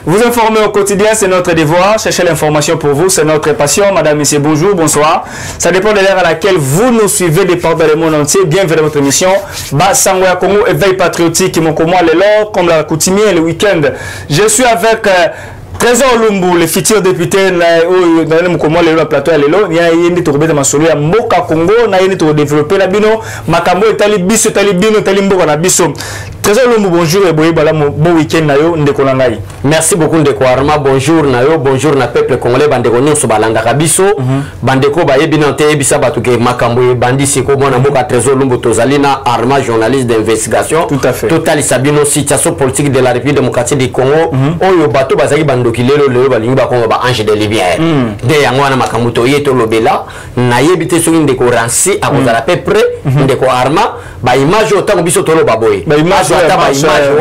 Vous informer au quotidien, c'est notre devoir. Chercher l'information pour vous, c'est notre passion. Madame, Monsieur, bonjour, bonsoir. Ça dépend de l'heure à laquelle vous nous suivez des parts dans le monde entier. Bienvenue à votre émission. Basangoya Congo, éveil patriotique, mon comment les comme la coutumier, le week-end. Je suis avec Trésor Lumbu, le futur député dans le plateau à l'élo. Il y a une tournée de Masolo, il y a Moka Congo, il y a une tournée de développer la bino, Makambo et Talibiso, Talibino, Talimbo, la biso. Trésor Lumbu, bonjour et bon week-end, Nayo, Ndekonangai. Merci beaucoup, Ndeko Arma. Bonjour, Nayo, bonjour, na peuple congolais, Bandeko Nyonso, Balanga Kabiso, Bandeko Bayebinante, Ebisa Batuke, Makambo, Bandi Siko, Monamoka, Trésor Lumbu, Tozalina, Arma, journaliste d'investigation. Tout à fait. Total Sabino, situation politique de la République démocratique du Congo, Oyo Bato, Bazaki Bando. Kilelo le balingi ba kongo ba ange de lumière de yangwana makamuto yeto lobela na yebite so ndeko ransi akozala peu près ndeko Arma ba image otango biso tolo baboy ba image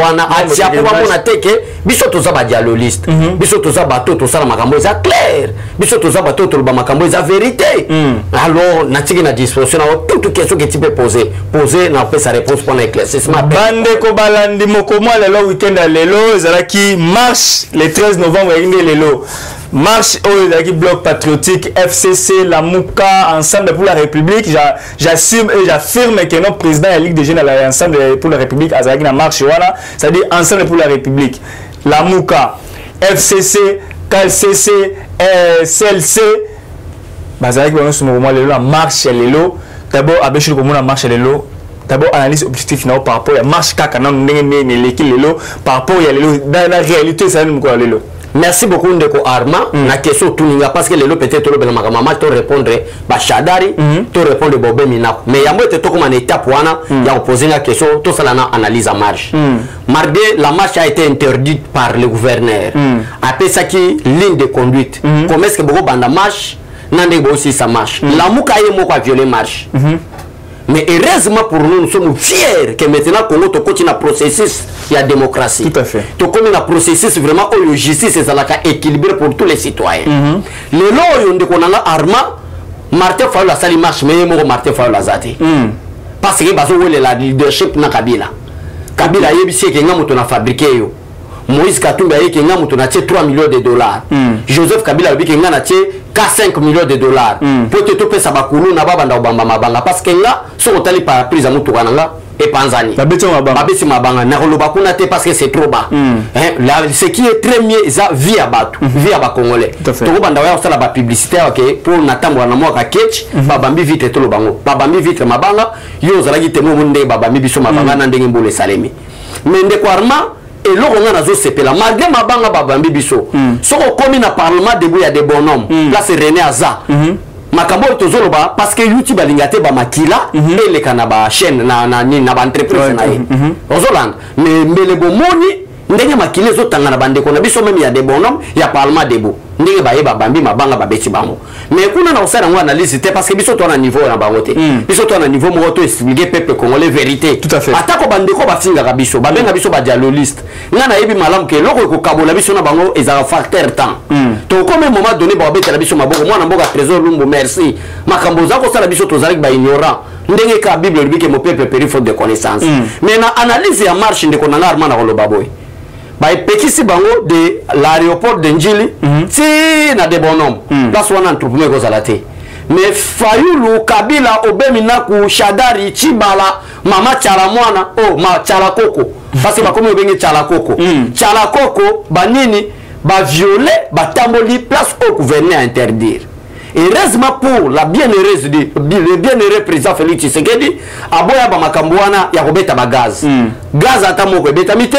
wana atia ko ba mona teke biso toza ba dialogiste biso toza bato to sala makambo eza clair biso toza bato to ba makambo eza vérité alors natiki na disposition na toute question que tu peux poser na pe sa réponse pour l'éclaircissement bandeko balandi mokoma lelo week-end lelo ezalaki marche le 13 novembre. Marche au bloc patriotique FCC, la Mouka, Ensemble pour la République. J'assume et j'affirme que notre président de la Ligue des Jeunes Ensemble pour la République a la marche, voilà, c'est-à-dire Ensemble pour la République. La Mouka, FCC, KLCC, CLC, la marche d'abord Abéchou comme la marche d'abord analyse objectif par rapport à la marche par rapport à la réalité ça nous quoi lelo. Merci beaucoup Ndeko Arma. La question tuninga parce que lelo peut-être le maman to répondre ba Shadari to répondre Bobé Mina mais yambo te to comme en étape wana ya poser la question tout ça na analyse en marche. Mardi la marche a été interdite par le gouverneur. Après ça qui ligne de conduite. Comment est-ce que beaucoup banda marche nande aussi ça marche. La muka yemo kwa violer marche. Mais heureusement pour nous, nous sommes fiers que maintenant Congo continue un processus de la démocratie. Tout à fait. Tu connais un processus vraiment où la justice est équilibrée pour tous les citoyens. Le lot où on a Arma, Martin Fayou la sali marche, mais il Martin Fayou la zate. Parce que parce que la leadership na Kabila. Kabila yebisi que ngamu tona fabriqué yo. Moïse Katumbi a dit qu'il y a 3 millions de dollars. Joseph Kabila a dit qu'il y a 5 millions de dollars. Pour que tu puisses savoir que nous avons parce que là, si on a par prise à Moutouranga et Panzani. Parce que c'est trop bas. Ce qui est très mieux, c'est via Batu, via Congolais. Tu as la publicité pour n'attendre un mois à Ketch, Babambi vite et tout le bango. Babambi vite Mabanga, Yozalagi Temounde, Babambi Bissou Mabanga, Nandengimbo Salemi. Mais Ndekwarma, et là on a zoé la malgré ma banga babambi biso so comme na parlement debout il y a des bonhommes là c'est René Aza makambo tozoloba parce que YouTube alingate ba makila et les kanaba chaîne na ba entreprise na ye ozoland mais le bomoni ndenge makile zo tanga na bande ko na biso même il y a des bonhommes il y a parlement debout ndenge ba yeba bambi mabanga ba beti bango mais kuna na osala ngwa analyse parce que biso to na niveau na bangote biso to na niveau mo to expliquer peuple congolais vérité tout à fait atako bande ko ba finga ka biso ba benga biso ba dialogiste nga na yebi malam ke loko ko kabola biso na bango ezala facteur temps to comme un moment donné ba beta biso maboko mwana mboka Trésor Lumbu merci makambo za ko sala biso to zali ba ignorant ndenge ka bible libike mo peuple péri faute de connaissance mais na analyse ya marche ndeko na Arma na koloba boy ba epekisi bango de l'aéroport de Njili ti na de bonhomme place wana entrepreneur ko zalate mais Fayulu Kabila Obemina ku Shadari Chibala mama Chala mwana ma Chala Koko parce que ba comme obenge Chala Koko Chala Koko banini ba violer ba tamboli place au gouverneur interdire. Et heureusement pour la bienheureuse le bienheureux président Félix Tshisekedi aboya ba makambwana ya kobeta ba gaz gaz atamoko betamite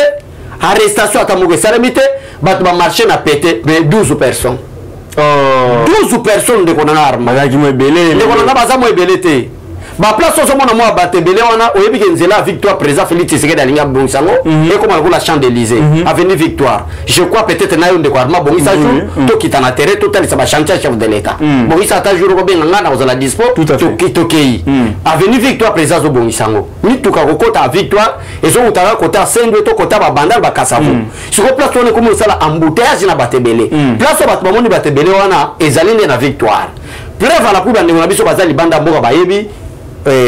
arrestation à Tamouke Salamité, bat marché n'a pété 12 personnes. 12 personnes de Konana Arma. Les Konana Bazamo et Belete. Ba place au moment moi batté belé on a oyebi kenzela victoire président Félix Tshisekedi alinga bonsango et comme la Champs-Élysées avenue Victoire. Je crois peut-être na yonde kwa Arma bongisa jour to kitana terre total ça va chanter chef de l'état. Bongisa ta jour ko benga na ozala dispo to kei. Avenue Victoire président zo bongisango. Ni tuka kokota Victoire et zo utara kota sendo to kota ba bandal ba kasavu. Sur place on est comme ça la embouteillage na batté belé. Place ba moni batté belé wana ezalinde na Victoire. Preuve à la pour na biso bazali banda mboka bayebi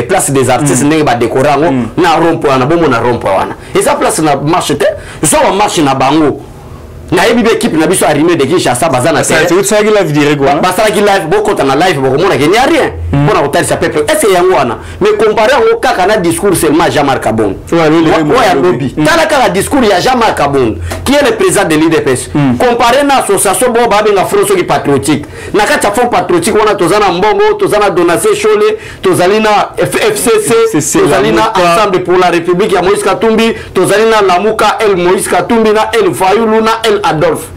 place des artistes n'est pas décoré na rompo na bomo na rompo wana et ça place na marché te so marché na bango na yebi équipe na biso arrimé de Kinshasa bazana ça c'est ça qui live direct quoi basala ki live boko na live boko mona ke n'y a rien pour na ça peuple est-ce yango wana mais comparé au kaka na discours seulement Jean-Marc Kabonde ouais lobby tala kaka discours ya Jean-Marc Kabonde qui est le président de l'IDPS comparé na association bo ba benga front soki patriotique na kati fond patriotique wana tozana mbongo tozana donation chole tozali na FCC tozali na ensemble pour la république ya Moïse Katumbi tozali na Lamuka El Moïse Katumbi na El Fayulu na El Adolphe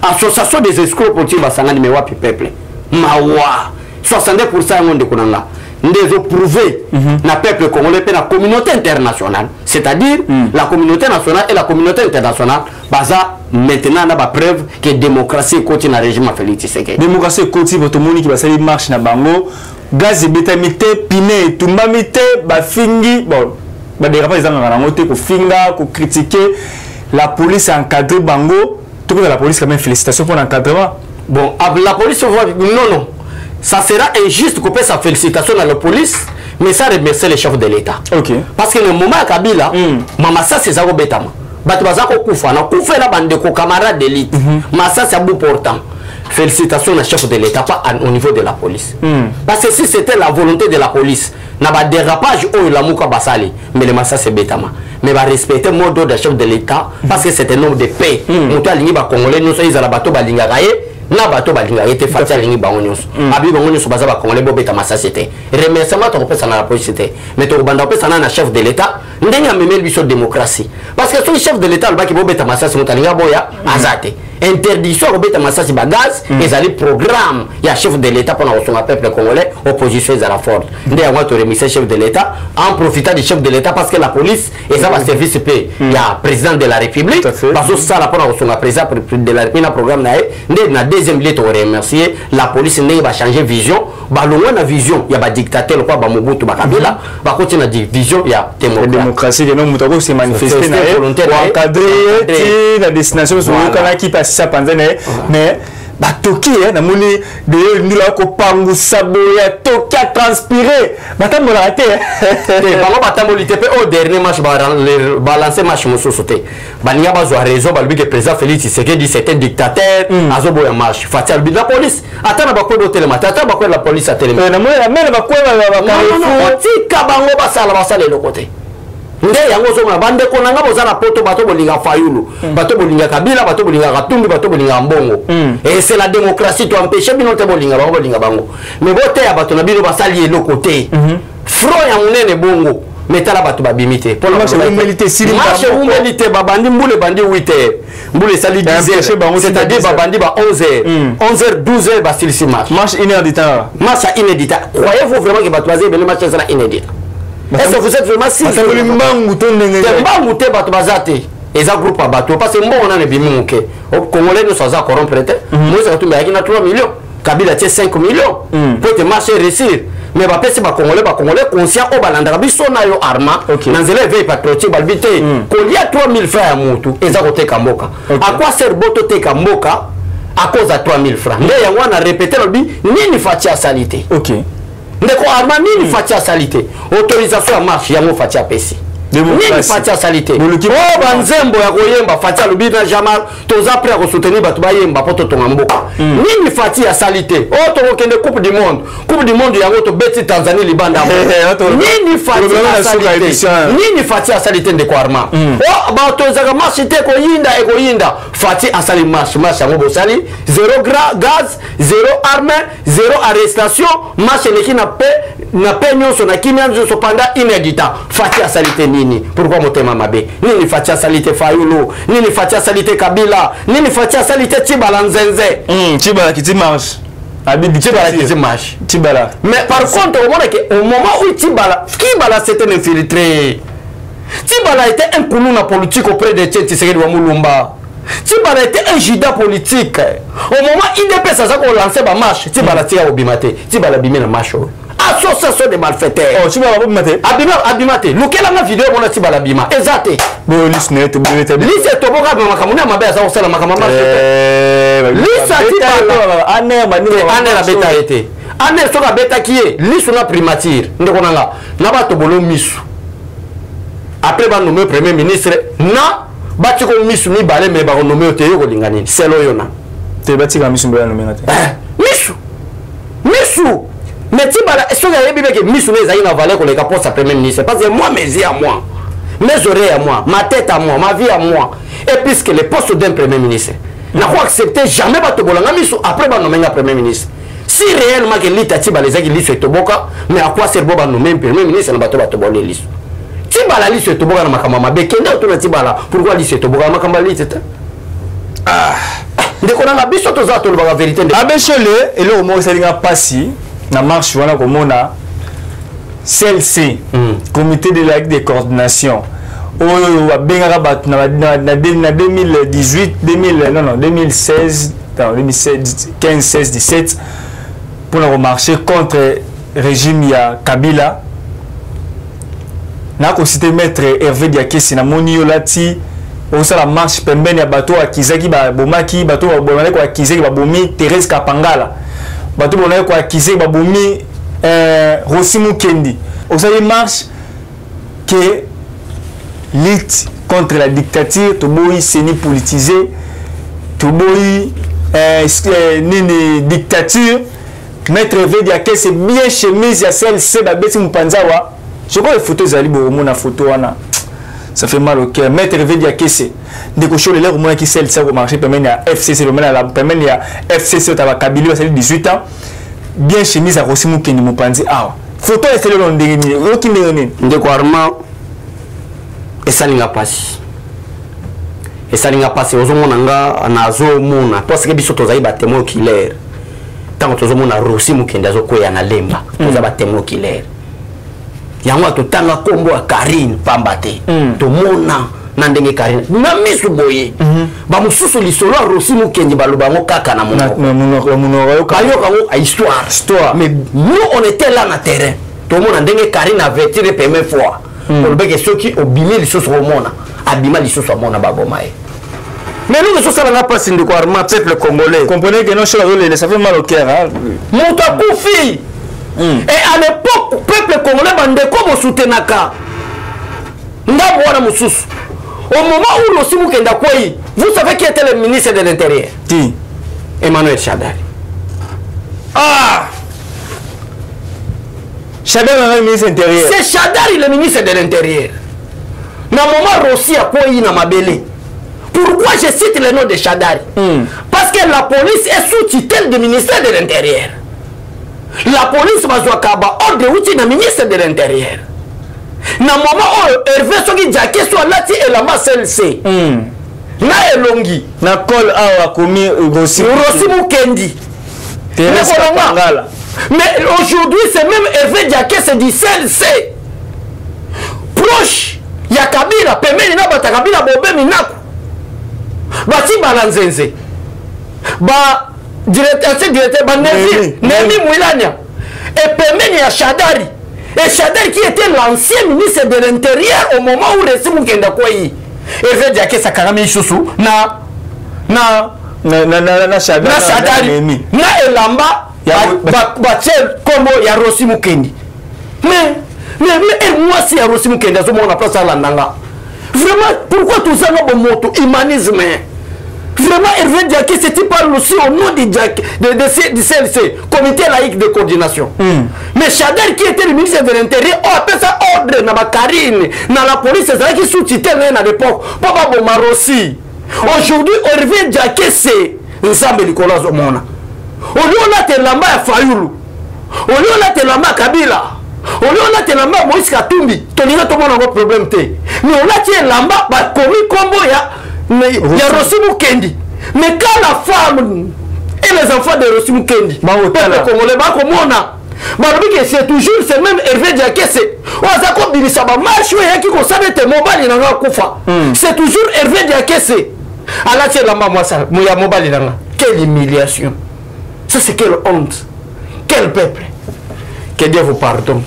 association des escrocs politiques basangani me wapi peuple mawa 62% monde konanga ndezo prouver na peuple congolais pe na communauté internationale c'est-à-dire la communauté nationale et la communauté internationale baza maintenant na ba preuve que démocratie continue na régime Félix Tshisekedi démocratie continue votre moni qui va salir marche na bango gaz betamité piné tumbamité ba fingi bon ba dérapage dans la moté ko finga ko critiquer la police encadré bango tout comme la police quand même félicitations pour l'encadrement bon la police non ça sera injuste qu'on fasse sa félicitation à la police mais ça remercier les chefs de l'État parce que le moment à Kabila mama ça c'est ça au bétama bato bazako kufa na kufa la bande ko camarade d'élite mais ça c'est beaucoup important félicitations aux chefs de l'État pas au niveau de la police parce que si c'était la volonté de la police na ba dérapage au la muka basali mais le massa c'est bétama mais va respecter le mot de chef de l'État parce que c'est un homme de paix muto alingi ba congolais nous ils ala bato balinga kaye na bato balinga été fati alingi ba onyos abi ba onyos baza ba congolais bo bétama ça c'était remerciement to kopesa na la police c'était mais to banda kopesa na chef de l'État ndenge amemeli biso démocratie parce que son chef de l'État le ba ki bo bétama ça c'est mutalinga boya azate interdiction au bétama ça c'est bagaz et ali programme il y a chef de l'État pour son peuple congolais opposition à la force ndenge on to remercier chef de l'État en profitant du chef de l'État parce que la police et ça va service paix il y a président de la République parce que ça la pour son président de la République programme na deuxième lettre on remercier la police ndenge va changer vision ba loin na vision il y a ba dictateur quoi ba Mobutu ba Kabila ba continuer na vision il y a démocratie de nos mutako se manifester na encadrer la destination sur le canal qui passe ça pendant mais batoki na moni de ndila ko pangu sabo ya toki a transpirer batambola raté bango batamboli te pe au dernier match balancer match mosusu te bania bazwa raison balbi que président Félix Tshisekedi c'est un dictateur azobo ya match fatia la police atana bakwe do telemata atana bakwe la police a telemata na mona mena bakwe ba tika bango basala le côté nde yango zoma bande ko nanga bozana poto bato bolinga Fayulu bato bolinga Kabila bato bolinga Katumbi bato bolinga Mbongo et c'est la démocratie to empêcher bino te bolinga bango mais bote ya bato na bino basali le côté front ya munene bongo metala bato babimité pour la marche humilité babandi mbule bandi 8h mbule sali 10h c'est-à-dire babandi ba 11h 11h 12h basilisi marche inédite marche inédite croyez-vous vraiment que bato bazé bele marche sera inédite est-ce que vous êtes vraiment si mbangu te bato bazate eza groupe à bato parce que mbongo na ne bimi muke au congolais nous ça corrompre te moi ça tombe avec na 3 millions Kabila tie 5 millions pour te marcher réussir mais ba pesi ba congolais conscient au balanda biso na yo arma na nzela veille patriotique balbité ko lia 3000 francs ya mutu eza ko te kamboka à quoi sert boto te kamboka à cause de 3000 francs nde yango na répéter le bi nini fatia salité ndeko arma nini fatia salité autorisation à marche yango fatia pesi nini fatia salité oh banzembo ya koyemba fatia lubina jamal toza prêt à soutenir batu bayemba poto tonga mboka nini fatia salité oh to kende coupe du monde yango to beti Tanzanie libanda nini fatia salité nini fatia salité ndeko arma oh ba toza marche te ko yinda fatia asali marche yango bosali zéro gaz zéro arme zéro arrestation marche neki na pe nyonso na kimia nyonso pendant inédit fatia salité nini pourquoi motema mabe nini fatia salité Fayulu nini fatia salité Kabila nini fatia salité Tibala Nzenze Tibala qui dimanche Abidi Tibala qui dimanche Tibala mais par contre au moment où Tibala s'était infiltré Tibala était un kounouna politique auprès de Tshisekedi wa Mulumba Tibala était un juda politique au moment où il dépêche ça qu'on lançait ba marche Tibala tia obimate Tibala bimena marche association de malfaiteurs oh tu vas abimate abimate lukela na vidéo mona Tibala bima ezate bo lisnet lise to boka ba makamuna mabe za osala makamama lisa Tibala ane la beta été ane soka beta qui est lisuna primature ndeko nanga na bato bolo misu après ba nommer premier ministre na batiko misu mi balé mais ba nommé te yo ko lingani c'est loyona te batika misu mbela nommé ngate misu mais ti bala so ya yebi que misu les aïna valeur ko les poste à premier ministre parce que moi mes yeux à moi mes oreilles à moi ma tête à moi ma vie à moi et puisque le poste d'un premier ministre n'a pas accepté jamais ba to bolanga misu après ba nommer un premier ministre si réellement que l'État ti bala ezaki liso etoboka mais à quoi sert ba nommer premier ministre na bato bato bolé liso ti bala liso etoboka na makamba mabe kenda to na ti bala pourquoi liso etoboka makamba liso ndeko na biso to za to ba vérité abeshele et le moment ça pasi na marche wana komona CLC comité de la de coordination oyo abengaka bato na 2018 2016 15 16 17 pour le marcher contre régime ya Kabila na ko citer maître Hervé Diakesi na moni olati osa la marche pembeni ya bato akizaki ba bomaki bato bonale ko akizaki ba bomi Thérèse Kapangala bato bonale ko akizaki ba bomi Rossi Mukendi osa une marche que lutte contre la dictature toboyi seni politisé toboyi nini dictature maître Hervé Diakesi bien chemise ya CLC ba beti mupanzawa je crois les photos zali bo mona photo wana ça fait mal au cœur. Maître Hervé Diakesi, des cochons de l'air au moins qui sait le marché, permet à FCC, permet à FCC, à Kabila, à 18 ans, bien chemise à Rossi Mukendi Mupanzi. Ah, photo est le nom de l'ennemi. Aucun ennemi. De quoi, et ça n'a pas si. Et ça n'a pas si. Aux hommes, on a nazo mona. Parce que biso tozaï batemo killer. Tant que tozo mona Rossi Mukendi azo koya na lemba. Toza batemo killer. Yango totanga kombo ya Karine pambate to mona na ndenge Karine na misu boye ba mususu lisolo Rossi Mukendi baloba ngo kaka na monoko kayoka ngo histoire mais nous on était là na terrain to mona ndenge Karine a vécu les premières fois pour le que ceux qui obimi lisolo mona abima lisolo mona baboma mais nous que ça n'a pas sindi quoi peuple congolais comprenez que non chez ça fait mal au cœur hein monta koufi. Et à l'époque, le peuple congolais bande comme soutenaka. Ndabwana mususu. Au moment où Rossi Mukendi Akoyi, vous savez qui était le ministre de l'Intérieur? Qui? Emmanuel Shadari. Ah! Shadari est le ministre de l'Intérieur. C'est Shadari le ministre de l'Intérieur. Na moment Rossi Akoyi na mabele. Pourquoi je cite le nom de Shadari? Parce que la police est sous tutelle du ministère de l'Intérieur. La police va jouer ordre de la ministre de l'Intérieur. Na moment où Hervé Soki Diaké soit là, et la masse CLC. Na elongi. Na col a commis Rossi Mukendi. Mais aujourd'hui, c'est même Hervé Diaké, c'est du CLC. Proche, il y a Kabila, Pemeli na bata Kabila Bobe Minaku. Bati Balanzenze. Ba directeur Nemi Mouilania et permet à Shadari. Et Shadari qui était l'ancien ministre de l'Intérieur au moment où Rossi Mukendi Akoyi. Et veut dire que ça carame choussou na Shadari na elamba batel comme ya Rossi Mukendi. Mais moi si ya Rossi Mukendi azo mona place à landanga. Vraiment pourquoi tout ça no moto humanisme? Vraiment, Hervé Diakesi, c'était parle aussi au nom du CLC, Comité laïque de coordination. Mais Shadari, qui était le ministre de l'Intérieur, on appelle ça ordre, na Karine, na la police, c'est ça qui sous-titré à l'époque. Papa Bomarossi. Aujourd'hui, Hervé Diakesi, ensemble Nicolas Zomona. Au lieu de la lamba à Fayoulou, au lieu de la lamba à Kabila, au lieu de la lamba à Moïse Katumbi, tu n'as pas de problème. Mais on a la lamba, commis combo, il y a Rossi Mukendi. Mais quand la femme et les enfants de Rossi Mukendi, c'est toujours c'est même Hervé Diakesi. C'est toujours Hervé Diakesi. Quelle humiliation. Ça c'est quelle honte. Quel peuple. Que Dieu vous pardonne.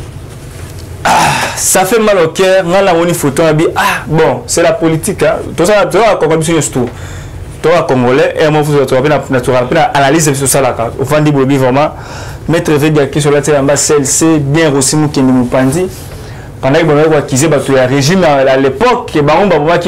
Ça fait mal au cœur. Bon, c'est la politique. Tout ça, tu vois, comme tu es tout. Tu vois, Congolais, et moi, vous avez analyse sur ça. Au fond, du vraiment, mettre Hervé Diakesi sur la terre en bas, c'est bien Rossi Mukendi Mupanzi. Pendant que vous avez acquis le régime à l'époque, qui est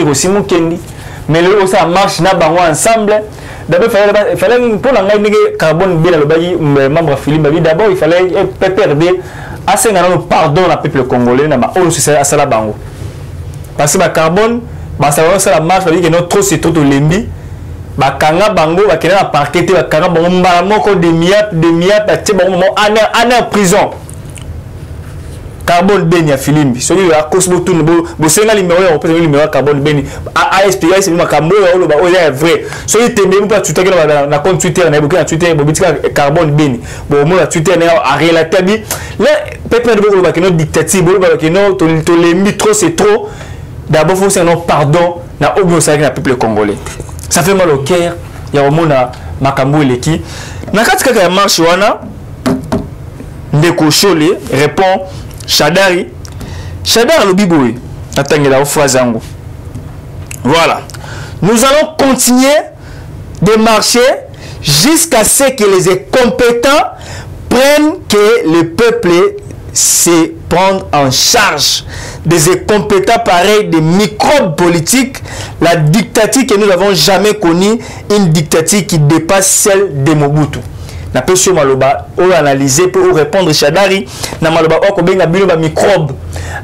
Rossi Mukendi. mais le ça marche na bango ensemble. D'abord il fallait pour la ngai carbone bien le bagi membre Philippe Babi d'abord il fallait PPRD assez ngana pardon la peuple congolais na ba on c'est ça la bango parce que ba carbone ba ça la marche veut dire que notre trop c'est trop lembi ba kanga bango ba kena parquet ba kanga bango mbala moko de miap ba tie bango en prison carbone beni ya Philippe celui la cosmo tout bo senga numéro ya représentant numéro carbone beni ASP c'est makambo ya lo ba o ya vrai celui tembe pas tout na compte Twitter na boka Twitter bo bitika carbone beni bo mo la Twitter na a relater bi le peuple de bo ba que notre dictature bo ba que non to lembi trop c'est trop d'abord faut c'est non pardon na obo ça na peuple congolais ça fait mal au cœur ya au mona makambo leki na katika ya marche wana ndeko Chole répond Shadari le biboui attendez phrase yango voilà nous allons continuer de marcher jusqu'à ce que les compétents prennent que le peuple se prendre en charge des incompétents pareils des microbes politiques, la dictature que nous n'avons jamais connue, une dictature qui dépasse celle de Mobutu. Na pesio maloba o analyser pour répondre Shadari na maloba o ko benga bino ba microbe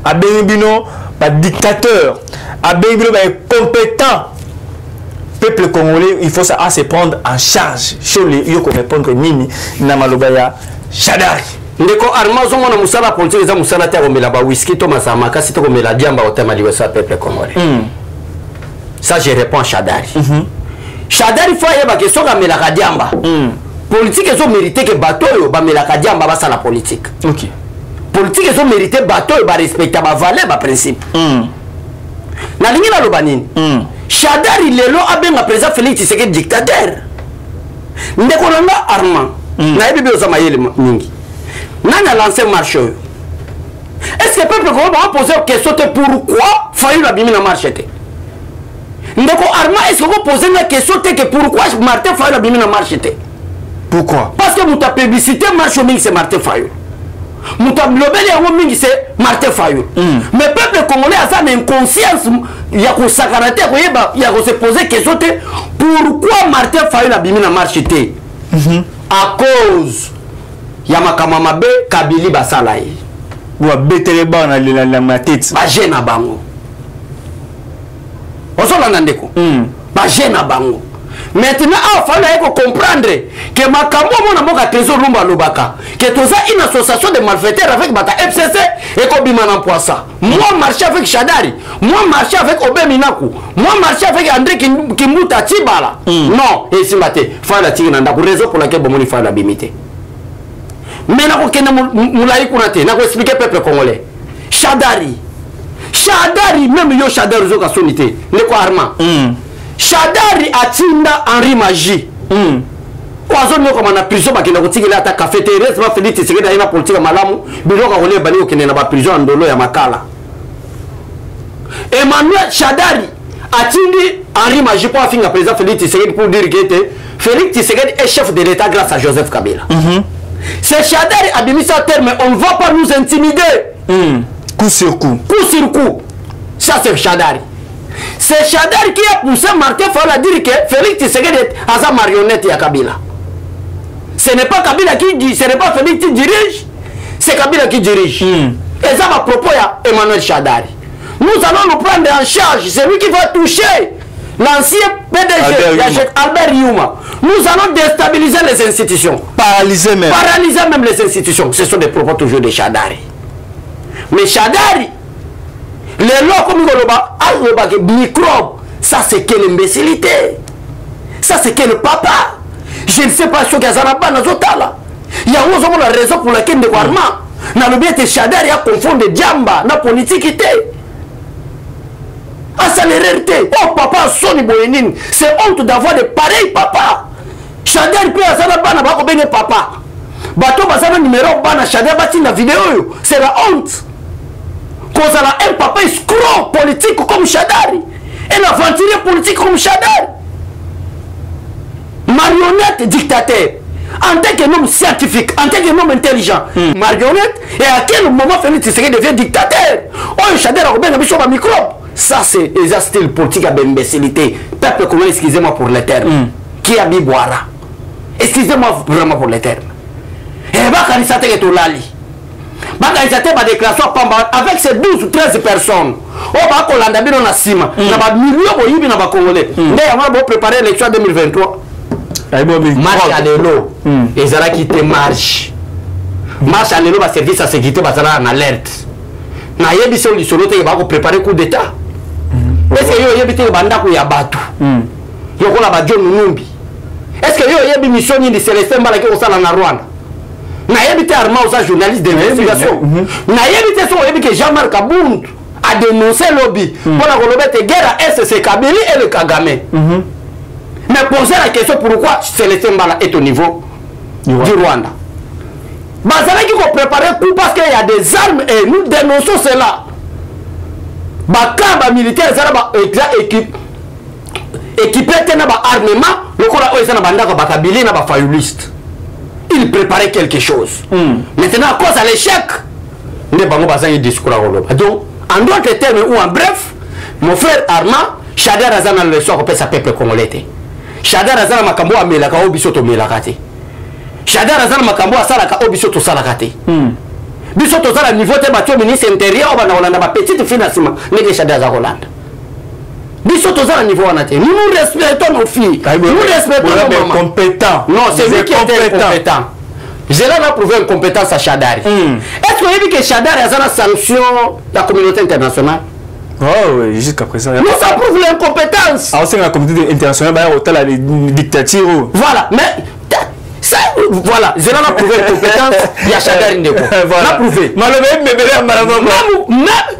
a benga bino ba dictateur a benga bino ba compétent peuple congolais il faut ça à se prendre en charge sur les yo ko répondre nini na maloba ya Shadari ndeko armazo mona musala politique za musala ta komela ba whisky to masama kasi to komela diamba o tema liwe sa peuple congolais ça je réponds Shadari Shadari faut yeba que soka mela ka diamba politique ils ont mérité que bateau ba melaka diamba ba ça la politique. OK. Politique ils ont mérité bateau ba respecter ba valeur ba principe. Na lingi na lobanini. Shadari lelo abenga président Félix Tshisekedi dictateur. Ndeko nanga Armand. Na yebi bi osama yele mingi. Nana lancé marche. Est-ce que peuple congolais va poser question pourquoi Fayulu la bimi na marche té? Ndeko Armand est-ce que vous posez la question que pourquoi Martin Fayulu la bimi na marche té? Pourquoi? Parce que mon publicité marche au mingi c'est Martin Fayulu. Mon lobeli au mingi c'est Martin Fayulu. Mais peuple congolais a ça une conscience il y a ko sakarate ko yeba il y a ko se poser question pourquoi Martin Fayulu a bimi na marche té? À cause ya makama mabe Kabili basala yi. Wa betele ba na la tête. Ba jena bango. Osola ndeko. Ba jena bango. Maintenant, il faut comprendre que Makambo mona moka trésor lumba lobaka que tout ça une association de malfaiteurs avec bata FCC et Kobima na Poissa. Moi marcher avec Shadari, moi marcher avec Obé Minaku, moi marcher avec André Kimbuta Tibala. Non, et c'est maté, fa la tigna nda raison pour laquelle bomoni fa la bimité. Mais na ko kena moulayi kunate, na ko expliquer peuple congolais. Shadari même yo Shadari zo ka sonité, ne ko Armand. Shadari atinda Henri Magie. Oazo nyoko mana prison bakina kotikela ata cafétéria ça va Félix Tshisekedi ina politique malamu biloka kole bali okene na ba prison ndolo ya makala. Emmanuel Shadari atindi Henri Magie pour finir président Félix Tshisekedi pour dire que Félix Tshisekedi est chef de l'État grâce à Joseph Kabila. C'est Shadari a mis ça terme on ne va pas nous intimider. Coup sur coup. Coup sur coup. Ça c'est Shadari. C'est Shadari qui a poussé Martin Fayulu à dire que Félix Tshisekedi est sa marionnette à Kabila. Ce n'est pas Kabila qui dit, ce n'est pas Félix qui dirige, c'est Kabila qui dirige. Et ça va propos à Emmanuel Shadari. Nous allons nous prendre en charge, c'est lui qui va toucher l'ancien PDG Albert Youma. Nous allons déstabiliser les institutions. Paralyser même les institutions. Ce sont des propos toujours de Shadari. Mais Shadari, les lois comme le microbe, ça c'est quelle imbécilité. Ça c'est quel papa. Je ne sais pas ce qu'il y a dans Zotala. Il y a une raison pour laquelle de Warma. Dans le bien de Shadari a confondu Djamba, la politique. Ah, ça l'erreur. Oh papa, Sony Boyenine, c'est honte d'avoir de pareils papas. Shadari peut avoir un papa. Bateau basana numéro bana Shadari bâti la vidéo. C'est la honte. Quand on a un papa escroc politique comme Shadari, un aventurier politique comme Shadari, marionnette dictateur, en tant que homme scientifique, en tant que homme intelligent, marionnette, et à quel moment Félix Tshisekedi devient dictateur? Oh, Shadari a un microbe. ça c'est un style politique à imbécilité. Peuple congolais, excusez-moi pour les termes. Qui a mis Boara? Excusez-moi vraiment pour les termes. Et bah quand il s'attend que tout lali. Bah quand il s'attend à déclaration avec ces 12 ou 13 personnes. Oh bah qu'on l'a mis dans la cima. N'a pas millions de yibi n'a pas congolais. Mais on va préparer l'élection 2023. Marche à l'élo. Et ça qui te marche. Marche à l'élo va servir sa sécurité va en alerte. Na yebi sur l'isolo te va préparer coup d'état. Est-ce que yo yebi te banda ku ya batu. Yo ko la ba John Numbi. Est-ce que yo yebi mission ni de Célestin Mbala qui au sala na Rwanda. Na yebi te arma au journaliste d'investigation. Na yebi te so yebi que Jean-Marc Kabund a dénoncé lobby pour la relobete guerre à SC Kabili et le Kagame. Mais posez la question pourquoi Célestin Mbala est au niveau du Rwanda. Bazala qui ont préparé coup parce qu'il y a des armes et nous dénonçons cela. Bakaba militaire équipé de armement, le Kora Oesana Bandaka Bakabili n'a pas fayuliste. Il préparait quelque chose. Maintenant, à cause de l'échec, nous n'avons pas besoin de discours à Roloba. Donc, en d'autres termes ou en bref, mon frère Arma, Chadar Azana le soir, on peut s'appeler congolais. Chadar Azana Makambo Amelaka Obisoto Melakate. Chadar Azana Makambo Asalaka Obisoto Salakate. Bisoto Sala niveau de bâtiment ministre intérieur, on a un petit financement, mais les Chadar Azana. Bisoto Sala niveau en athée. Nous respectons nos filles. Nous respectons nos mamans. Compétents. Non, c'est lui qui est compétent. J'ai là prouvé une compétence à Chadari. Est-ce que vous avez dit que Chadari a une sanction de la communauté internationale? Oh oui, jusqu'à présent. Mais ça prouve l'incompétence. Alors c'est la communauté internationale, il y a autant la dictature. Voilà, mais ça, voilà, j'ai là prouvé une compétence, il y a Chadari Ndeko. Voilà. Prouvé. Mais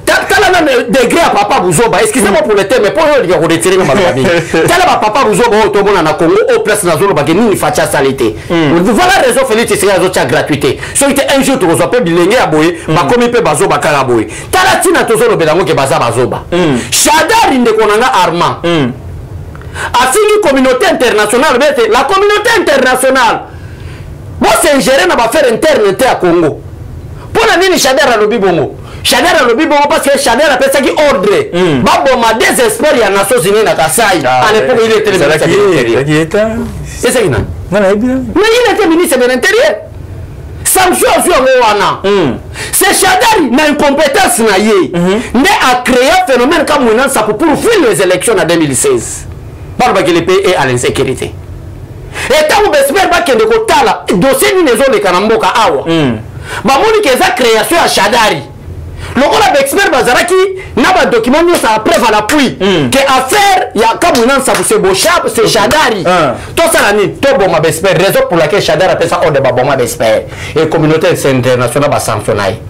t'as un degré à Papa Bouzoba, excusez-moi pour le thème, mais pour le retirer ma famille. T'as là Papa Bouzoba au Togo na Congo, au place na zone bageni ni facha salité. Voilà la raison Félix c'est la zone gratuité. So était un jour tu reçois pas bilenge à boyer, ba comme pe bazoba kala boyer. T'as la tina tozo le belango ke baza bazoba. Chadari Ndeko nanga armand. Afin que communauté internationale, la communauté internationale, moi c'est géré dans l'affaire interne à Congo. Pour la nini Chadar à l'obi bongo. Chadar à l'obi bongo parce que Chadar a fait ça qui ordre. Babo ma désespère il y a Nations Unies na Kasaï. À l'époque il était le ministre de l'Intérieur. C'est ça qu'il a. Mais il était ministre de l'Intérieur. Sanction sur Rwanda. C'est Chadar n'a une compétence na yé. Mais a créé un phénomène comme ça pour poursuivre les élections en 2016. Parce que le pays est à l'insécurité. Et tant que j'espère que le dossier de maison de Kanamboka Awa, Bamoni qui est sa création à Chadari. Le rôle d'expert Bazaraki n'a pas de document, ça a preuve à l'appui. Que affaire, il y a comme une answer pour ce beau chat, c'est Chadari. Tout ça, l'année, tout bon, ma bespère, raison pour laquelle Chadari appelle ça, on débat bon, ma bespère. Et la communauté internationale va sanctionner.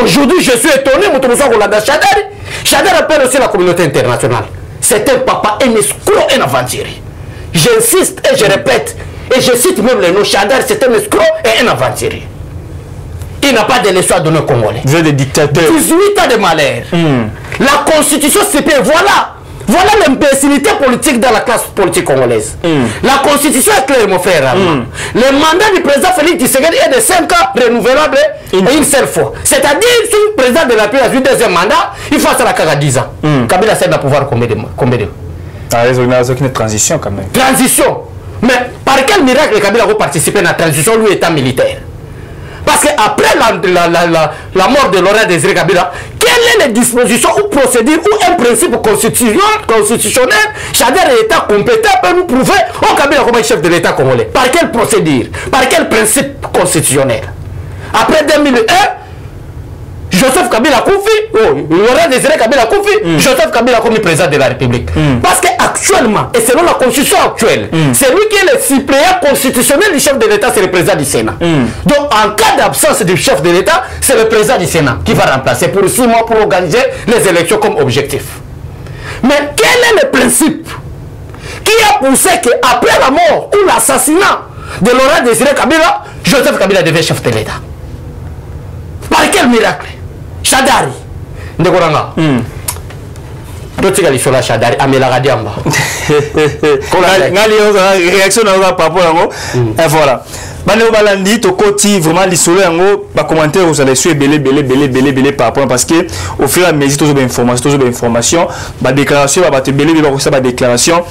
Aujourd'hui, je suis étonné, mon tour sur la Chadari. Chadari appelle aussi la communauté internationale. C'est un papa, un escroc, un aventurier. J'insiste et je répète, et je cite même le nom Chadar, c'est un escroc et un aventurier. Il n'a pas de leçon à donner au Congolais. Vous êtes des dictateurs. 18 ans de malheur. La constitution CP, voilà l'imbécilité politique dans la classe politique congolaise. La constitution est claire, mon frère. Le mandat du président Félix Tshisekedi est de 5 ans renouvelable et une seule fois. C'est-à-dire, si le président de la République a eu deuxième mandat, il faut ça à 10 ans. Kabila cède le pouvoir combien de il y a une transition quand même. Transition. Mais par quel miracle Kabila a participé à la transition, lui étant militaire? Parce qu'après la mort de Laurent Désiré Kabila, quelles sont les dispositions ou procédures ou un principe constitutionnel Chadar est l'État compétent peut nous prouver au Kabila comme chef de l'État congolais? Par quelle procédure? Par quel principe constitutionnel? Après 2001, Joseph Kabila Koufi, Laurent Désiré Kabila Koufi, Joseph Kabila comme président de la République. Parce qu'actuellement, et selon la constitution actuelle, c'est lui qui est le suppléant constitutionnel du chef de l'État, c'est le président du Sénat. Donc en cas d'absence du chef de l'État, c'est le président du Sénat qui va remplacer pour 6 mois pour organiser les élections comme objectif. Mais quel est le principe qui a poussé qu'après la mort ou l'assassinat de Laurent Désiré Kabila, Joseph Kabila devient chef de l'État? Par quel miracle? Chadari Ndekoranga. Totika lisola Chadari amela diamba. Réaction dans le rapport. Voilà. Bane balandi to koti vraiment l'isolo yango ba commentaire vous allez suivre belé par rapport parce que au fur et à mesure toujours d'informations ba déclaration ba te belé ba ça ba déclaration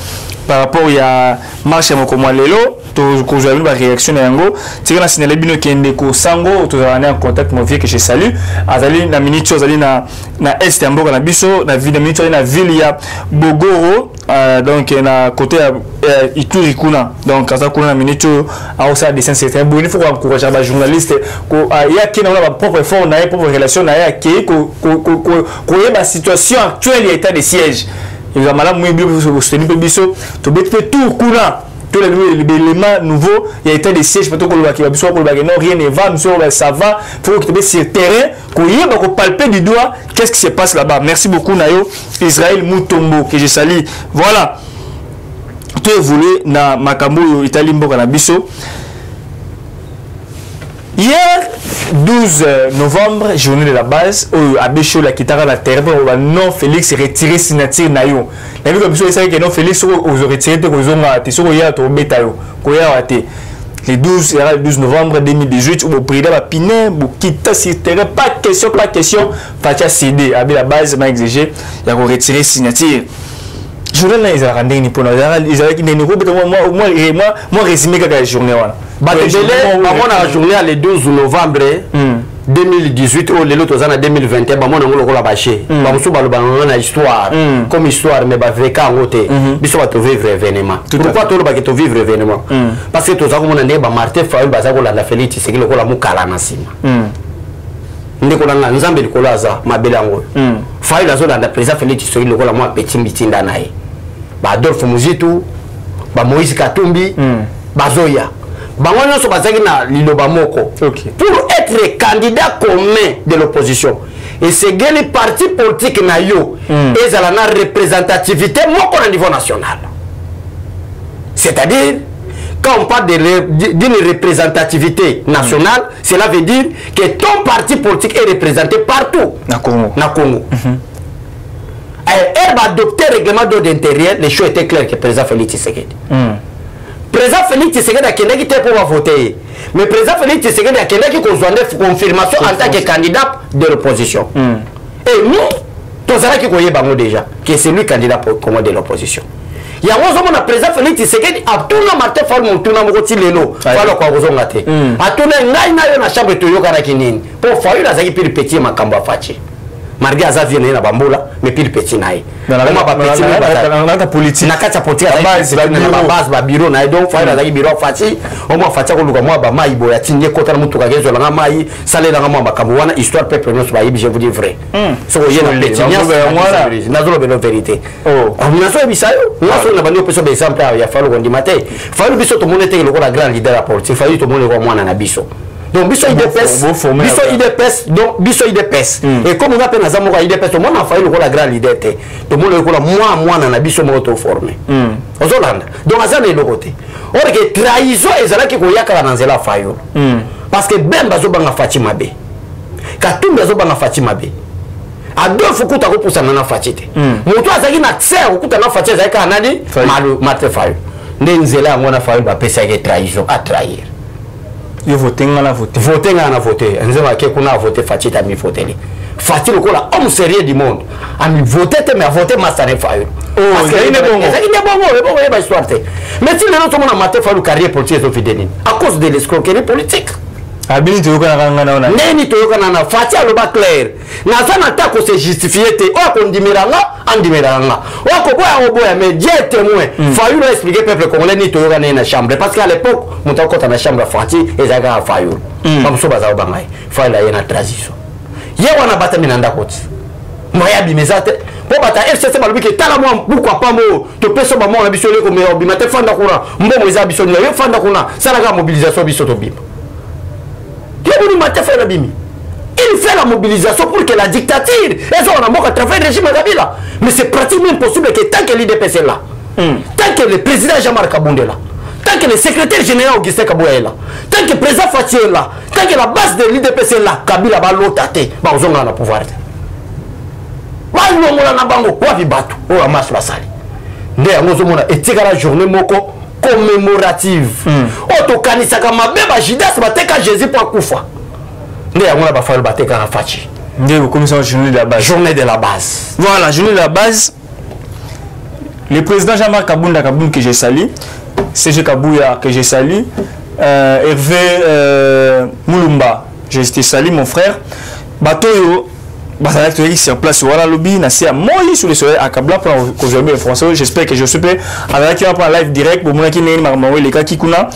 par rapport il y a marche ya moko lelo to ko joue ba réaction yango tika na signaler bino kende ko sango to za en contact mon vieux que je salue azali na minute azali na est ya mboka na biso na ville minute na ville ya Bogoro donc na côté Ituri kuna donc kaza kuna na minute a ça dessin c'est bon il faut encourager les journalistes ko ya qui na ba propre effort na propre relation na ya qui ko la situation actuelle état de siège il va malade muy bien soutenir biso to bet tout kuna tous les éléments nouveaux il y a état de siège peut-être ko ba ki biso ko ba non rien ne va monsieur ça va faut que tu sur terrain ko yeba ko palper du doigt qu'est-ce qui se passe là-bas. Merci beaucoup Nayo Israël Mutombo que je salue. Voilà tout évolué na makambo Italie mboka na biso. Hier 12 novembre journée de la base à Bécho la kitara la terre non Félix retiré signature nayo la vie comme ça que non Félix aux retiré te kozonga te soko ya to beta yo ko ya wate le 12 novembre 2018 au président va piner bu kita sur terrain pas question Fatia CD à la base m'a exigé ya ko retirer signature journée là ils a rendu ni pour ils avaient qui moi résumé la journée voilà la journée le 12 novembre 2018 ou le autres en 2021 ba mona ngolo ko la bâché ba musu ba na histoire comme histoire mais ba veka ngote biso ba to vivre événement pourquoi to ba to vivre événement parce que to za ko mona ne ba Martin Fayulu ba za ko la Félix c'est que ko la mukala na sima ndeko na nzambe ko la za mabelango Fayulu azo la président Félix c'est ko la mo petit mitinda nae ba Adolphe Muzitu ba Moïse Katumbi ba Zoya bango nyonso bazaki na liloba moko pour être candidat commun de l'opposition et c'est gagner parti politique na yo ezala na représentativité moko na niveau national, c'est-à-dire quand on parle d'une représentativité nationale, cela veut dire que ton parti politique est représenté partout na Congo. Elle va adopter le règlement d'ordre intérieur, les choses étaient claires que le président Félix Tshisekedi. Président Félix Tshisekedi a quelqu'un qui pour voter. Mais président Félix Tshisekedi a quelqu'un qui a confirmation en tant que candidat de l'opposition. Et nous, tous ceux qui connaissent déjà, que c'est lui candidat de l'opposition. Il y a un président Félix Tshisekedi a tout le Martin Fayulu tout le monde lelo voilà quoi vous ngate a tout le ngai na chambre to yoka na kinini pour Fayulu azaki pile petit makambo afachi mardi azavie na bambola mais pile petit nae na ba petit na politique na kata politique na base ba bureau na donc Fayulu azaki bureau afachi o mo afachi ko luka mo ba mai boya tinye kota na mutu ka gezo la mai sale na mo makambo wana histoire peuple non ba yibi je vous dis vrai so yena petit na zolo beno vérité on a so bisayo na so na bando peso be exemple ya Fayulu ndi mate Fayulu biso to monete ke lokola grand leader la politique Fayulu to monete ko mwana na biso. Donc biso IDPS donc biso IDPS et comme on appelle na zamoka IDPS moi na Fayulu ko la grand leader te to mo ko la moi na biso mo to former ozolanda donc azana le côté or que trahison ezalaki ko yakala na nzela Fayulu parce que Bemba zo banga Fatima be Katumbi zo banga Fatima be Adolphe kuta ko pusana na Fatite moto azaki na tsero kuta na Fatite zaka nani Martin Fayulu nzela ngona Fayulu ba pesa ke trahison à trahir. Yo voter ngana voter nzema ke kuna voter Fatite mi voter Fatite ko la homme sérieux du monde a mi voter mais a voter Martin Fayulu parce que il est bon ba histoire te mais si les autres mon Martin Fayulu carrière politique so fidèle à cause de l'escroquerie politique abini to kana ngana ona neni to kana na Fatite aloba clair na sana ta ko se justifier te o ko ndimiranga andimiranga o ko boya mais Dieu témoin Fayulu expliquer peuple congolais ni to kana na chambre parce qu'à l'époque monta ko na chambre Fatite ezaga Fayulu bamuso baza bangai Fayulu yana transition ye wana bata minanda koti moya bimezate po bata FCC balubi ke tala moi pourquoi pas mo to peso ba mo na biso le ko me obimate fanda kuna mbongo eza biso ni yo fanda kuna sala ga mobilisation biso to bima. Il fait la mobilisation pour que la dictature et on a mort à travers le régime Kabila. Mais c'est pratiquement impossible que tant que l'IDPS est là, tant que le président Jean-Marc Kabonde est là, tant que le secrétaire général Augustin Kabouya est là, tant que le président Fatih est là, tant que la base de l'IDPS est là, Kabila va l'otater, bah on a le pouvoir. Bah on a la bango, quoi vi batu, on a masse la salle. Dès on a et tigara journée moko. commémorative otokanisaka mabeba Judas bateka Jésus pour akufa nde yango na bafalo bateka na fachi nde comme ça journée de la base. Journée de la base. Voilà, journée de la base. Le président Jean-Marc Kabounda que j'ai sali, CG Kabouya que j'ai sali, Hervé Moulumba, j'ai été sali mon frère. Batoyo Batalak sur place, voilà lobby, Nassia Moïse sur le soleil à Kabla pour aujourd'hui en français. J'espère que je suis prêt avec qui va prendre live direct pour moi qui n'est pas les cas qui kuna.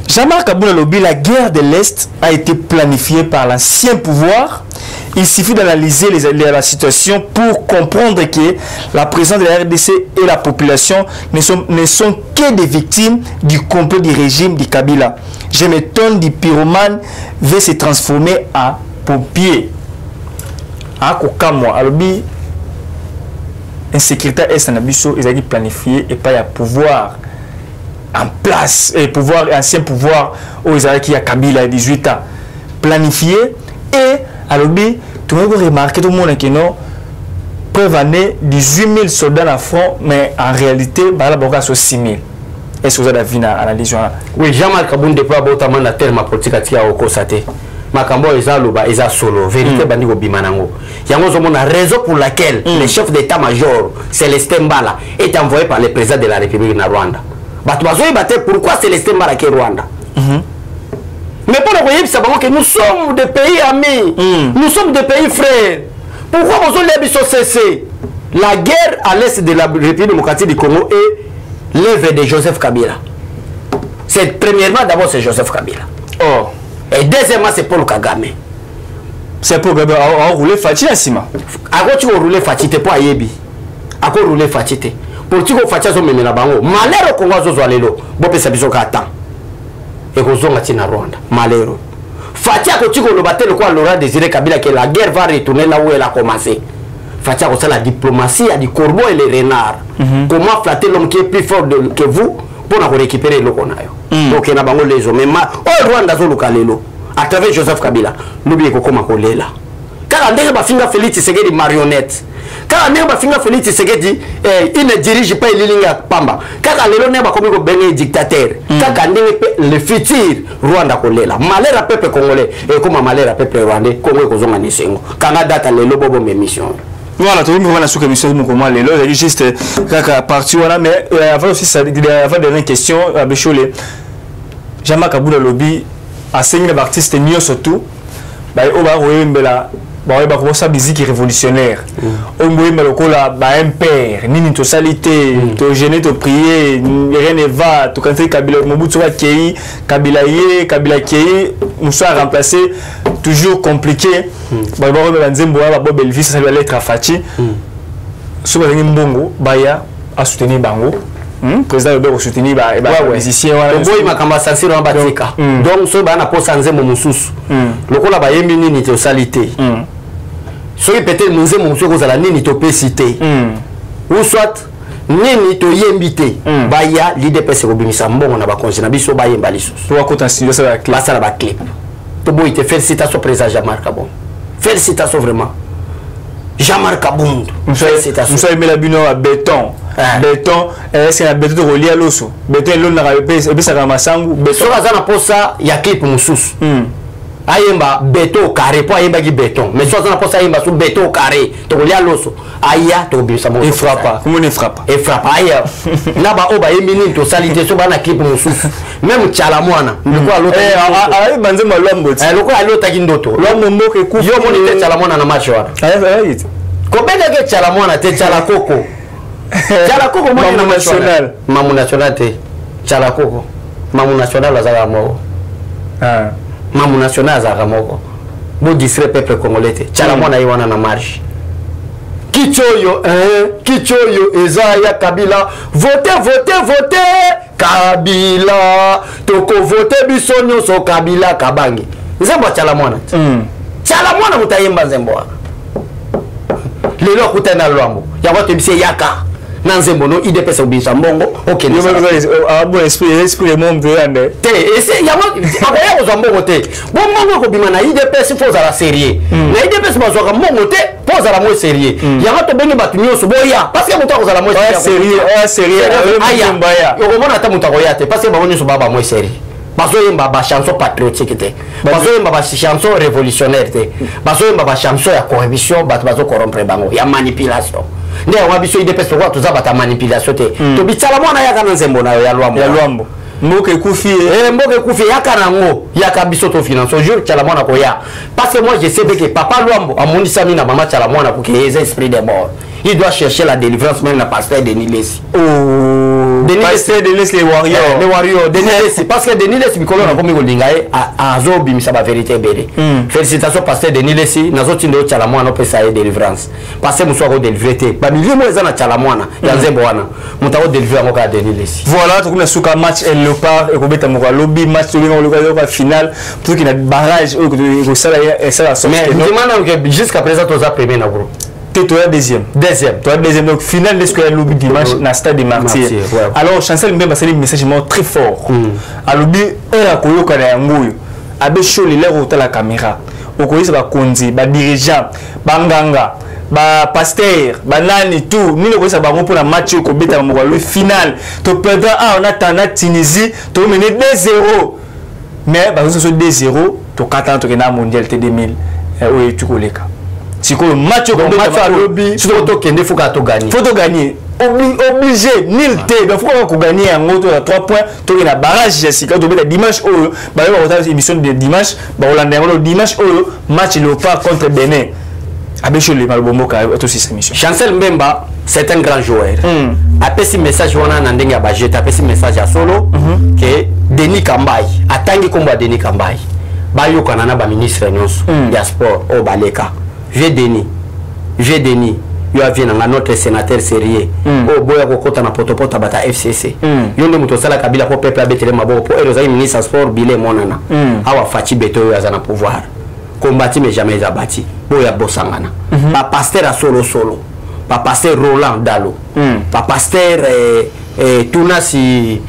Jean-Marc Kabounda lobby, la guerre de l'Est a été planifiée par l'ancien pouvoir. Il suffit d'analyser la situation pour comprendre que la présence de la RDC et la population ne sont que des victimes du complot du régime du Kabila. Je m'étonne du pyromane veut se transformer en pompier. À Kokamwa, Alobi, un secrétaire est en abisso, ils ont planifié et pas y a pouvoir en place, et pouvoir, ancien pouvoir, où ils ont qui a Kabila 18 ans, planifié et Alobi, tout le monde remarqué, tout le monde qui non, preuve année 18 000 soldats dans le front, mais en réalité, bah là, il y a 6 000. Est-ce que vous avez vu l'analyse? Oui, Jean-Marc Kabounda déploie notamment la terme politique à Okosate. Makambo Ezaloba, Eza Solo, vérité Bandigo Bimanango. Il y a une raison pour laquelle le chef d'état-major, Célestin Mbala, est envoyé par le président de la République de Rwanda. Pourquoi Célestin Mbala qui est Rwanda? Mais pour le voyez, que nous sommes des pays amis, nous sommes des pays frères. Pourquoi vous avez cessé la guerre à l'est de la République démocratique du Congo et l'œuvre de Joseph Kabila? C'est premièrement d'abord c'est Joseph Kabila. Oh. Et deuxièmement c'est Paul Kagame. C'est pour Kagame a roulé Fati à Sima. A quoi tu as roulé Fati te pour Ayebi? A quoi roulé Fati te? Pour tu as Fati à son mener la bango. Malheur au Congo zoalelo. Bon peut s'abiso katan. Et qu'on a tina Rwanda. Malheureux. Fati a continué le battre le quoi Laurent Désiré Kabila que la guerre va retourner là où elle a commencé. Fati a continué la diplomatie, a dit corbeau et les renards. Comment flatter l'homme qui est plus fort que vous pour récupérer le conayo. Donc il y a bango les hommes. Mais au Rwanda zo lokalelo à travers Joseph Kabila. N'oubliez pas comment on est là. Car on dirait que Félix Tshisekedi marionnette. Car on dirait que Félix Tshisekedi il ne dirige pas les lignes à Pamba. Car on dirait que il dictateur. Car on dirait que le futur Rwanda est là. Malheur à peuple congolais et comme malheur à peuple rwandais, Congo est en Nisengo. Quand on date le lobo de mission. Voilà, tout le monde va sur l'émission de comment les lois, juste à partir voilà, mais avant aussi ça, avant dernière question, à Bécholé, Jean-Marc Kabounda lobby a saigné l'artiste mieux surtout, bah on va voir une belle bah on va voir ça musique révolutionnaire, on va voir le cola bah un père, ni une totalité, to gêner, to prier, rien ne va, to quand Kabila Mobutu va Kei, Kabila Yé, Kabila Kei, nous soit remplacé. Toujours compliqué. Bah on va voir Nzembo va Bob Elvis ça va être à Fati. Souvent les Mbongo Baya a soutenu Bango. Président Robert soutenir bah musicien voilà. Le boy makamba sansiro en batika. Donc ce bana pour Nzembo mususu. Le ko la ba yembi nini to salité. So peut-être Nzembo mususu ko za nini to pesité. Ou soit nini to yembité. Baya l'IDPS ko bimisa mbongo na ba conseil na biso ba yemba lisusu. To akota studio ça la ba clip. Toboy te félicitations président Jean-Marc Kabounda. Félicitations vraiment. Jean-Marc Kabounda. Félicitations. Nous sommes la bino à béton. Béton, c'est un béton relié à l'osso. Béton l'on a répété et puis ça va massangu. Béton là ça pour ça il y a clip musus. Ayemba béton carré pour ayemba qui béton. Mais soit ça pour ça ayemba sous béton carré. To relié à l'osso. Aya to bi ça bon. Il frappe pas. Comment il frappe? Il frappe aya. Là bas oba yemini to salité so bana clip musus. Même Tchalamwana. Le quoi l'autre. Ah banze malombo. Le quoi l'autre qui ndoto. L'homme moko ku. Yo monite Tchalamwana na match wa. Kobenda ke Tchalamwana te Tchalakoko. Tchalakoko mo na national. Mamu national te. Tchalakoko. Mamu national azala mo. Mamu national azala mo. Bo distrait peuple congolais te. Tchalamwana yiwana na marche. Kichoyo Ezaya Kabila. Votez Kabila. Toko voter bisonyo so Kabila Kabangi. Nzembo Tchalamwana. Tchalamwana mutayemba nzembo. Lelo kutana lwambo. Ya watu bise yaka. Nanzembono IDPS obisa mbongo OK bon esprit le monde te ese yamo akoya ko mbongo te bon mbongo ko bima na IDPS faut la série na IDPS bazwa mbongo te pose la moins sérieux yama to bengi batu nyoso boya parce que muto ko la moins sérieux aya mbaya yo mona ta muto ko ya te parce que ba nyoso baba moins sérieux bazo yemba ba chanson patriotique te bazo yemba ba chanson révolutionnaire te bazo yemba ba chanson ya corruption bazo corrompre bango ya manipulation nde wa biso IDPS ko to za bata manipulation te to bitala mwana ya kana nzembo na ya lwambo mboke kufi mboke kufi ya kana ngo ya kabiso to finance jour tala mwana ko ya parce que moi je sais que papa lwambo amundi sami na mama tala mwana pour que les esprits des morts il doit chercher la délivrance même na pasteur Denis Lesi Denis les warriors Denis Lesi parce que Denis Lesi bikolo na komi kolingaye azo bimisa ba vérité bele félicitations pasteur Denis Lesi nazo tindo tala mwana pesa ya délivrance parce que muso ko délivrer te ba milieu mo ezana tala mwana ya nzembo wana mutako délivrer ngo ka Denis Lesi voilà to kuna suka match et Leopard et kobeta mo lobby match to linga lokalo ka final pour qu'il y a barrage au ça la sortie mais demande que jusqu'à présent to za premier na groupe toi deuxième donc final de ce que lobby dimanche na stade des Martyrs alors Chancel Mbemba c'est un message très fort à lobby era koyoka na yango abe show les lèvres au la caméra okoyisa ba konzi ba dirigeant ba nganga ba pasteur ba nani tout ni koyisa ba pour la match ko beta mo le final to perdre on attend na Tunisie to mener 2-0 mais ba so 2-0 to katana to na mondial T2000 oui tu koleka si le match à lobby faut gagner obligé nil T donc faut gagner un autre 3 points to na barrage Jessica to beta dimanche ba émission de dimanche ba Hollande dimanche match Léopard contre Bénin abecho le malbombo ka aussi cette émission Chancel Mbemba c'est un grand joueur après ce message wana na ndenge ba jeta après ce message à solo que Denis Kambai atangi komba Denis Kambai ba yokana na ba ministre nyonso ya sport au baleka Vieux Denis, yo avina nga notre sénateur sérieux o boya ko kota na potopota bata FCC yonde muto sala kabila ko peuple abetele maboko po eroza ministre sport bile monana awa fachi beto yo azana pouvoir combattre mais jamais abati boya bosangana pa pasteur a solo pa pasteur Roland Dalo pa pasteur Tunasi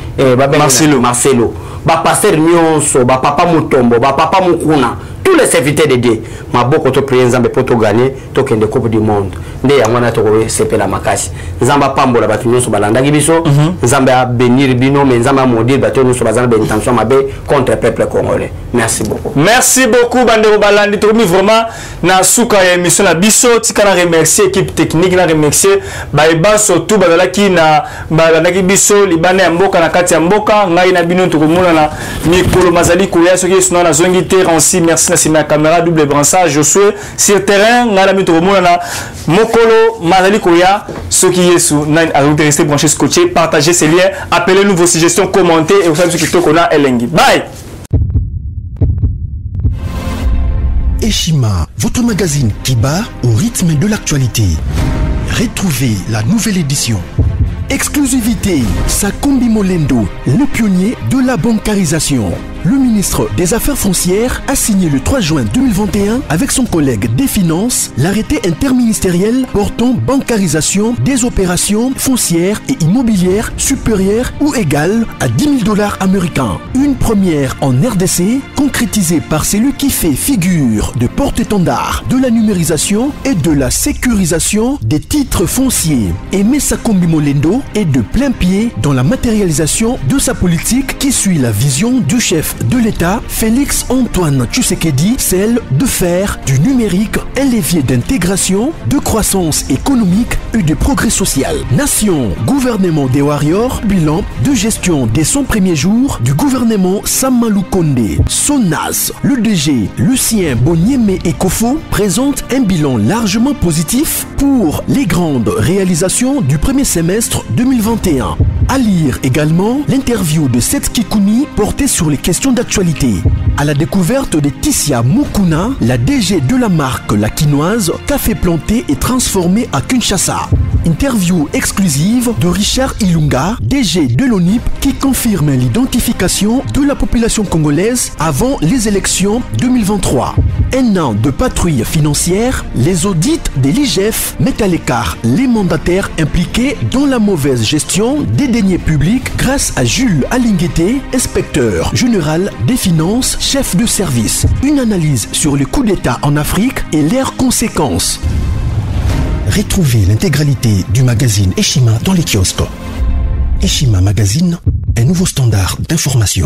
Marcelo ba pasteur Nyonso ba papa Mutombo ba papa Mukuna tous les serviteurs de Dieu ma beaucoup to prier nzambe poto gagner to kende coupe du monde nde ya mwana to ko sepela makasi nzamba pambola batu nyonso balanda biso nzambe a bénir bino mais nzamba maudire batu nyonso bazana ba intention mabe contre peuple congolais merci beaucoup bande balandi to mi vraiment na suka ya émission na biso tika na remercier équipe technique na remercier ba eba surtout bazala ki na balanda biso libane ya mboka na kati ya mboka ngai na bino to ko mona na mikolo mazali ko ya soki sino na zongi te ranci merci na sima caméra double branchage Josué sur terrain ngala mito mona na mokolo mazali koya soki yesu na rester branché scotché partagez ces liens appelez-nous vos suggestions commentez et vous savez ce qui tokona elengi bye. Eshima, votre magazine qui bat au rythme de l'actualité. Retrouvez la nouvelle édition. Exclusivité, Sakombi Molendo, le pionnier de la bancarisation. Le ministre des Affaires foncières a signé le 3 juin 2021 avec son collègue des Finances l'arrêté interministériel portant bancarisation des opérations foncières et immobilières supérieures ou égales à $10 000 américains. Une première en RDC concrétisée par celui qui fait figure de porte-étendard de la numérisation et de la sécurisation des titres fonciers. Aimé Sakombi Molendo est de plein pied dans la matérialisation de sa politique qui suit la vision du chef de l'État, Félix Antoine Tshisekedi, celle de faire du numérique un levier d'intégration, de croissance économique et de progrès social. Nation, gouvernement des warriors, bilan de gestion des 100 premiers jours du gouvernement Samalou Kondé. SONAS, le DG Lucien Boniemé Ekofo présente un bilan largement positif pour les grandes réalisations du premier semestre 2021. À lire également l'interview de Seth Kikouni portée sur les questions d'actualité. À la découverte de Tissia Mukuna, la DG de la marque La Quinoise, café planté et transformé à Kinshasa. Interview exclusive de Richard Ilunga, DG de l'ONIP, qui confirme l'identification de la population congolaise avant les élections 2023. Un an de patrouille financière, les audits de l'IGF mettent à l'écart les mandataires impliqués dans la mauvaise gestion des deniers publics grâce à Jules Alinguete, inspecteur général des finances, chef de service. Une analyse sur les coups d'État en Afrique et leurs conséquences. Retrouvez l'intégralité du magazine Eshima dans les kiosques. Eshima Magazine, un nouveau standard d'information.